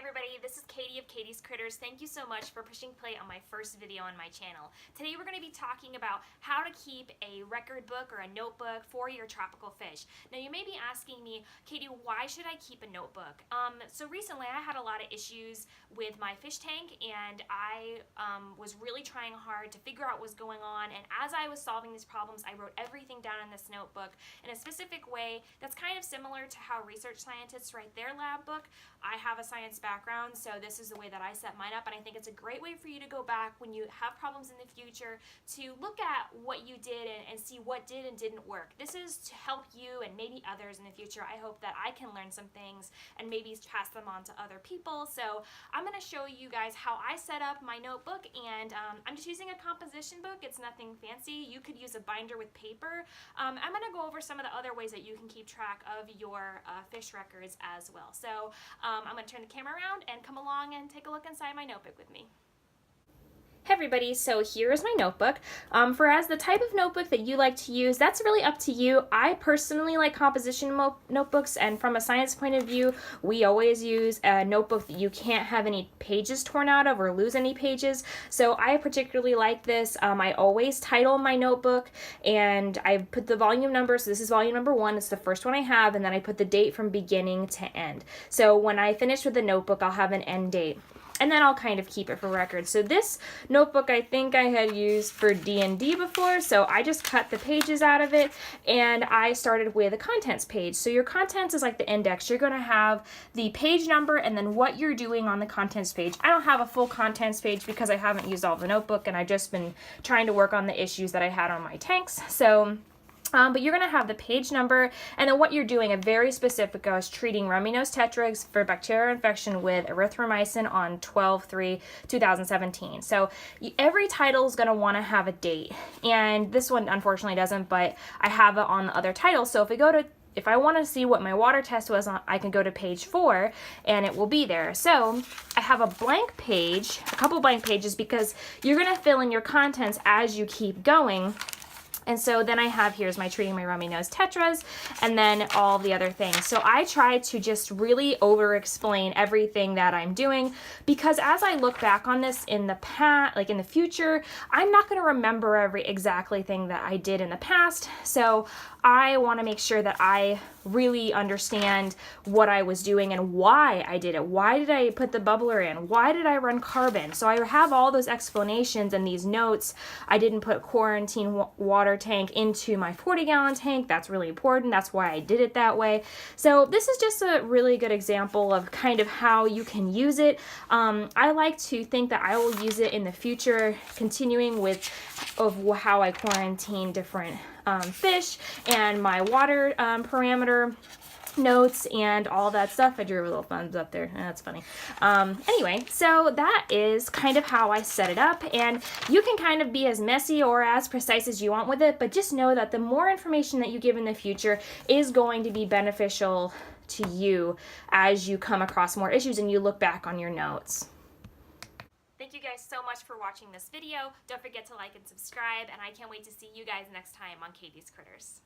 everybody, this is Katie of Katie's Critters. Thank you so much for pushing play on my first video on my channel. Today we're going to be talking about how to keep a record book or a notebook for your tropical fish. Now you may be asking me, Katie, why should I keep a notebook? So recently I had a lot of issues with my fish tank, and I was really trying hard to figure out what was going on, and as I was solving these problems I wrote everything down in this notebook in a specific way that's kind of similar to how research scientists write their lab book. I have a science background, so this is the way that I set mine up, and I think it's a great way for you to go back when you have problems in the future to look at what you did and see what did and didn't work. This is to help you and maybe others in the future. I hope that I can learn some things and maybe pass them on to other people. So I'm going to show you guys how I set up my notebook, and I'm just using a composition book. It's nothing fancy. You could use a binder with paper. I'm going to go over some of the other ways that you can keep track of your fish records as well. So I'm going to turn the camera around and come along and take a look inside my notebook with me. Hey everybody, so here's my notebook. For the type of notebook that you like to use, that's really up to you. I personally like composition notebooks, and from a science point of view, we always use a notebook that you can't have any pages torn out of or lose any pages. So I particularly like this. I always title my notebook, and I put the volume number, so this is volume number 1, it's the first one I have, and then I put the date from beginning to end. So when I finish with the notebook, I'll have an end date. And then I'll kind of keep it for records. So this notebook I think I had used for D&D before, so I just cut the pages out of it, and I started with a contents page. So your contents is like the index. You're going to have the page number and then what you're doing on the contents page. I don't have a full contents page because I haven't used all the notebook, and I've just been trying to work on the issues that I had on my tanks. So but you're going to have the page number, and then what you're doing, a very specific, I was treating rummy nose tetrags for bacterial infection with erythromycin on 12/3/2017. So every title is going to want to have a date, and this one unfortunately doesn't, but I have it on the other title. So if I want to see what my water test was on, I can go to page 4 and it will be there. So I have a blank page, a couple blank pages, because you're going to fill in your contents as you keep going. And so then I have, here's my treating my rummy nose tetras, and then all the other things. So I try to just really over-explain everything that I'm doing, because as I look back on this in the past, like in the future, I'm not going to remember every exactly thing that I did in the past. So I want to make sure that I really understand what I was doing and why I did it. Why did I put the bubbler in? Why did I run carbon? So I have all those explanations and these notes. I didn't put quarantine water tank into my 40-gallon tank. That's really important. That's why I did it that way. So this is just a really good example of kind of how you can use it. I like to think that I will use it in the future, continuing with how I quarantine different fish and my water parameter notes and all that stuff. I drew a little thumbs up there. That's funny. Anyway, so that is kind of how I set it up, and you can kind of be as messy or as precise as you want with it, but just know that the more information that you give in the future is going to be beneficial to you as you come across more issues and you look back on your notes. Thank you guys so much for watching this video. Don't forget to like and subscribe, and I can't wait to see you guys next time on Katie's Critters.